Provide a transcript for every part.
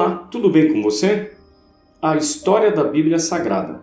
Olá, tudo bem com você? A história da Bíblia Sagrada.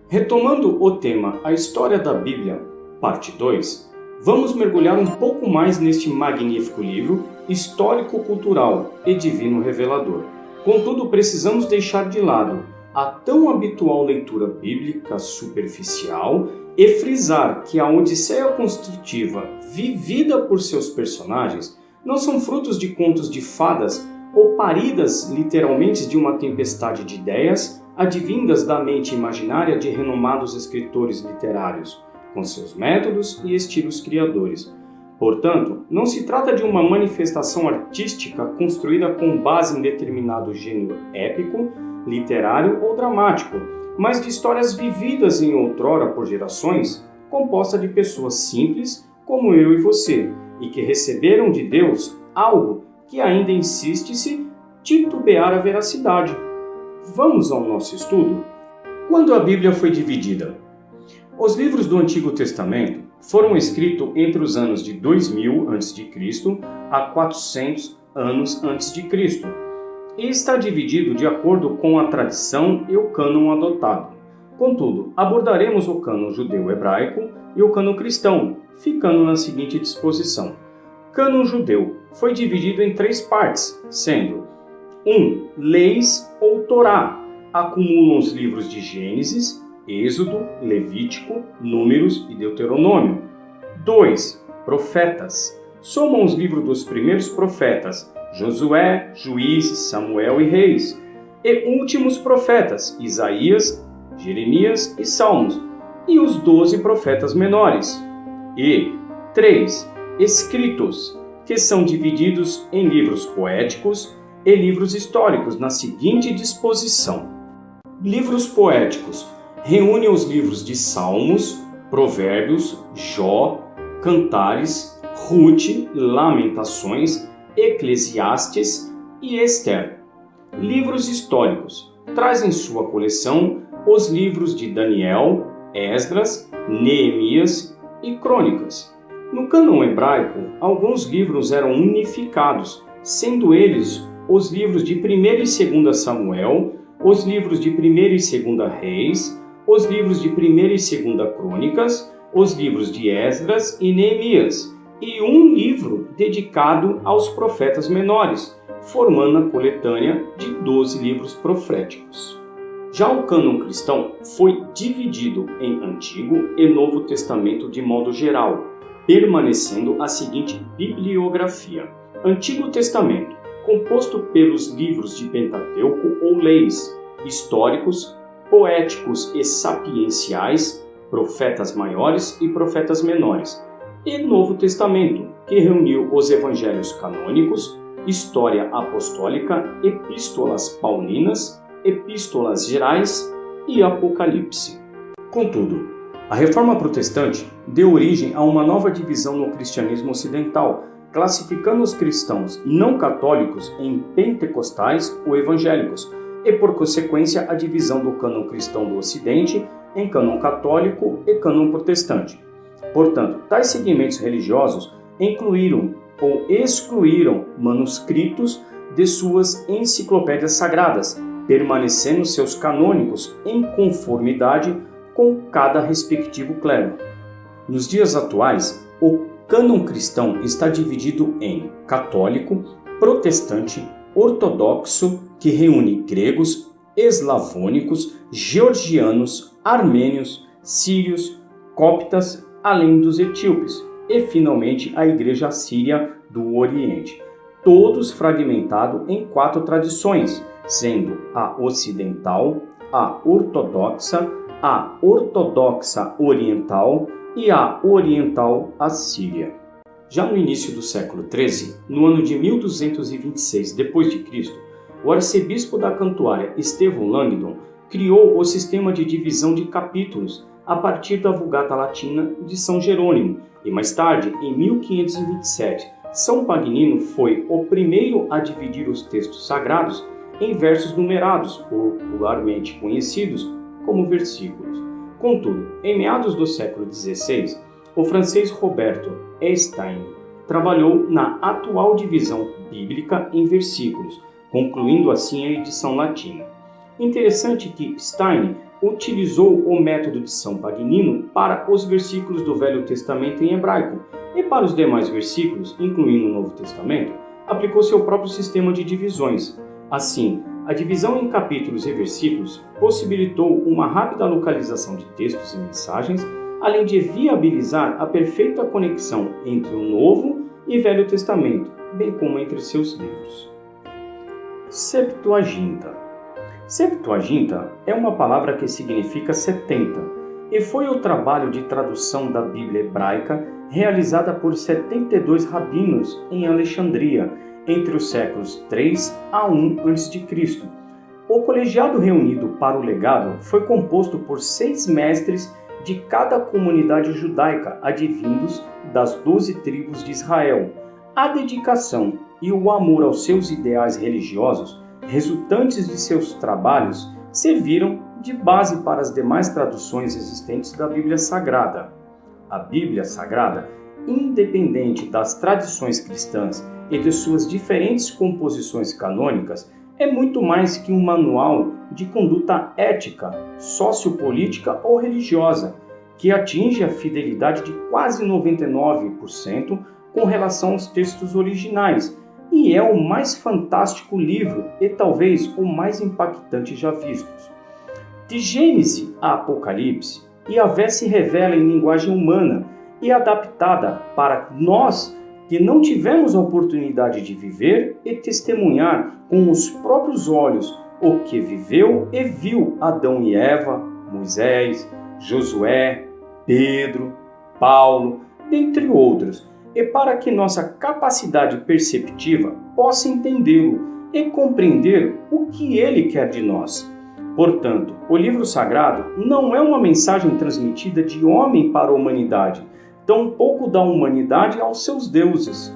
Retomando o tema A História da Bíblia, parte 2, vamos mergulhar um pouco mais neste magnífico livro histórico-cultural e divino revelador. Contudo, precisamos deixar de lado a tão habitual leitura bíblica superficial e frisar que a odisseia construtiva vivida por seus personagens não são frutos de contos de fadas ou paridas literalmente de uma tempestade de ideias advindas da mente imaginária de renomados escritores literários, com seus métodos e estilos criadores. Portanto, não se trata de uma manifestação artística construída com base em determinado gênero épico, literário ou dramático, mas de histórias vividas em outrora por gerações, composta de pessoas simples como eu e você, e que receberam de Deus algo que ainda insiste-se titubear a veracidade. Vamos ao nosso estudo? Quando a Bíblia foi dividida? Os livros do Antigo Testamento foram escritos entre os anos de 2000 a.C. a 400 anos a.C. e está dividido de acordo com a tradição e o cânon adotado. Contudo, abordaremos o cânon judeu-hebraico e o cânon cristão, ficando na seguinte disposição. Cânon judeu foi dividido em 3 partes, sendo 1. Leis ou Torá, acumulam os livros de Gênesis, Êxodo, Levítico, Números e Deuteronômio. 2. Profetas, somam os livros dos primeiros profetas, Josué, Juízes, Samuel e Reis, e últimos profetas, Isaías, Jeremias e Salmos, e os 12 profetas menores. E 3. Escritos, que são divididos em livros poéticos e livros históricos na seguinte disposição. Livros poéticos reúnem os livros de Salmos, Provérbios, Jó, Cantares, Rute, Lamentações, Eclesiastes e Ester. Livros históricos trazem em sua coleção os livros de Daniel, Esdras, Neemias e Crônicas. No cânon hebraico, alguns livros eram unificados, sendo eles os livros de 1º e 2º Samuel, os livros de 1º e 2º Reis, os livros de 1º e 2º Crônicas, os livros de Esdras e Neemias, e um livro dedicado aos profetas menores, formando a coletânea de 12 livros proféticos. Já o cânon cristão foi dividido em Antigo e Novo Testamento de modo geral, permanecendo a seguinte bibliografia. Antigo Testamento, composto pelos livros de Pentateuco ou leis, históricos, poéticos e sapienciais, profetas maiores e profetas menores, e Novo Testamento, que reuniu os evangelhos canônicos, história apostólica, epístolas paulinas, epístolas gerais e Apocalipse. Contudo, a Reforma Protestante deu origem a uma nova divisão no cristianismo ocidental, classificando os cristãos não católicos em pentecostais ou evangélicos, e por consequência a divisão do cânon cristão do Ocidente em cânon católico e cânon protestante. Portanto, tais segmentos religiosos incluíram ou excluíram manuscritos de suas enciclopédias sagradas, permanecendo seus canônicos em conformidade com cada respectivo clero. Nos dias atuais, o cânon cristão está dividido em católico, protestante, ortodoxo, que reúne gregos, eslavônicos, georgianos, armênios, sírios, coptas, além dos etíopes, e finalmente a Igreja Síria do Oriente, todos fragmentados em 4 tradições, sendo a ocidental, a ortodoxa oriental e a oriental assíria. Já no início do século XIII, no ano de 1226 d.C., o arcebispo da Cantuária Estevão Langdon criou o sistema de divisão de capítulos a partir da Vulgata Latina de São Jerônimo, e mais tarde, em 1527, São Pagnino foi o primeiro a dividir os textos sagrados em versos numerados, popularmente conhecidos como versículos. Contudo, em meados do século XVI, o francês Roberto Estienne trabalhou na atual divisão bíblica em versículos, concluindo assim a edição latina. Interessante que Stein utilizou o método de São Pagnino para os versículos do Velho Testamento em hebraico e para os demais versículos, incluindo o Novo Testamento, aplicou seu próprio sistema de divisões. Assim, a divisão em capítulos e versículos possibilitou uma rápida localização de textos e mensagens, além de viabilizar a perfeita conexão entre o Novo e Velho Testamento, bem como entre seus livros. Septuaginta. Septuaginta é uma palavra que significa 70 e foi o trabalho de tradução da Bíblia hebraica realizada por 72 rabinos em Alexandria entre os séculos 3 a 1 a.C. O colegiado reunido para o legado foi composto por 6 mestres de cada comunidade judaica advindos das 12 tribos de Israel. A dedicação e o amor aos seus ideais religiosos resultantes de seus trabalhos serviram de base para as demais traduções existentes da Bíblia Sagrada. A Bíblia Sagrada, independente das tradições cristãs e de suas diferentes composições canônicas, é muito mais que um manual de conduta ética, sociopolítica ou religiosa, que atinge a fidelidade de quase 99% com relação aos textos originais, e é o mais fantástico livro e talvez o mais impactante já vistos. De Gênese a Apocalipse, Yahvé se revela em linguagem humana e adaptada para nós que não tivemos a oportunidade de viver e testemunhar com os próprios olhos o que viveu e viu Adão e Eva, Moisés, Josué, Pedro, Paulo, dentre outros, e para que nossa capacidade perceptiva possa entendê-lo e compreender o que ele quer de nós. Portanto, o livro sagrado não é uma mensagem transmitida de homem para a humanidade, tampouco da humanidade aos seus deuses.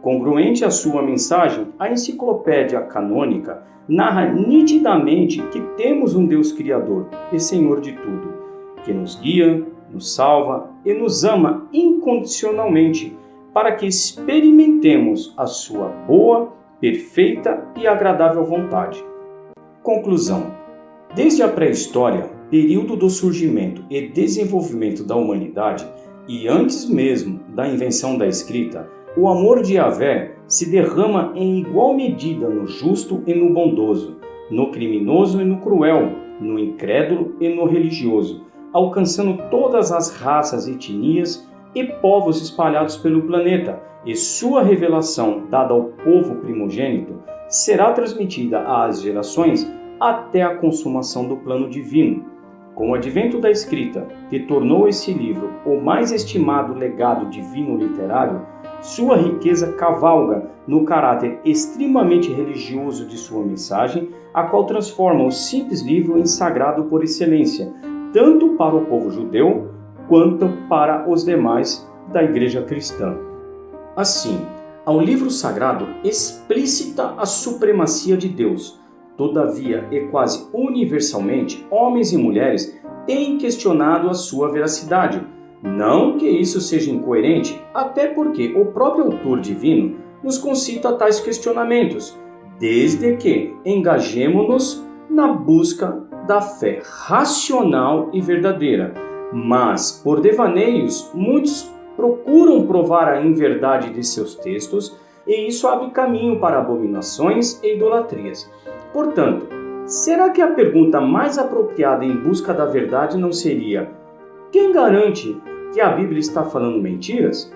Congruente à sua mensagem, a enciclopédia canônica narra nitidamente que temos um Deus Criador e Senhor de tudo, que nos guia, nos salva e nos ama incondicionalmente, para que experimentemos a sua boa, perfeita e agradável vontade. Conclusão. Desde a pré-história, período do surgimento e desenvolvimento da humanidade, e antes mesmo da invenção da escrita, o amor de Yahvé se derrama em igual medida no justo e no bondoso, no criminoso e no cruel, no incrédulo e no religioso, alcançando todas as raças, etnias e povos espalhados pelo planeta, e sua revelação, dada ao povo primogênito, será transmitida às gerações até a consumação do plano divino. Com o advento da escrita, que tornou esse livro o mais estimado legado divino literário, sua riqueza cavalga no caráter extremamente religioso de sua mensagem, a qual transforma o simples livro em sagrado por excelência, tanto para o povo judeu quanto para os demais da Igreja cristã. Assim, ao livro sagrado explícita a supremacia de Deus. Todavia, e quase universalmente, homens e mulheres têm questionado a sua veracidade. Não que isso seja incoerente, até porque o próprio autor divino nos concita tais questionamentos, desde que engajemo-nos na busca da fé racional e verdadeira. Mas, por devaneios, muitos procuram provar a inverdade de seus textos, e isso abre caminho para abominações e idolatrias. Portanto, será que a pergunta mais apropriada em busca da verdade não seria: quem garante que a Bíblia está falando mentiras?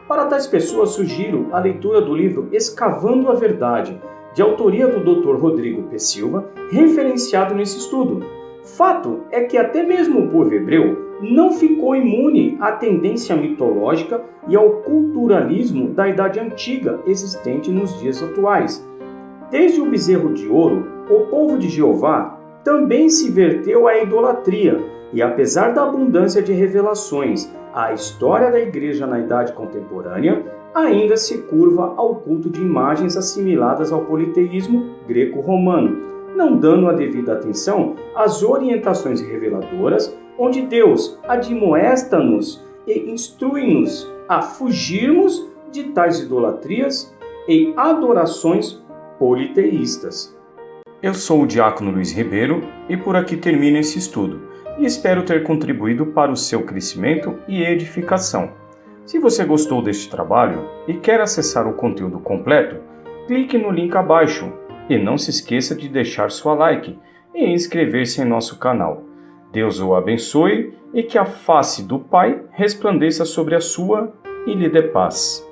Para tais pessoas, sugiro a leitura do livro Escavando a Verdade, de autoria do Dr. Rodrigo P. Silva, referenciado nesse estudo. Fato é que até mesmo o povo hebreu não ficou imune à tendência mitológica e ao culturalismo da Idade Antiga existente nos dias atuais. Desde o bezerro de ouro, o povo de Jeová também se verteu à idolatria, e apesar da abundância de revelações, a história da Igreja na Idade Contemporânea ainda se curva ao culto de imagens assimiladas ao politeísmo greco-romano, não dando a devida atenção às orientações reveladoras, onde Deus admoesta-nos e instrui-nos a fugirmos de tais idolatrias e adorações politeístas. Eu sou o diácono Luiz Ribeiro e por aqui termino esse estudo e espero ter contribuído para o seu crescimento e edificação. Se você gostou deste trabalho e quer acessar o conteúdo completo, clique no link abaixo e não se esqueça de deixar sua like e inscrever-se em nosso canal. Deus o abençoe e que a face do Pai resplandeça sobre a sua e lhe dê paz.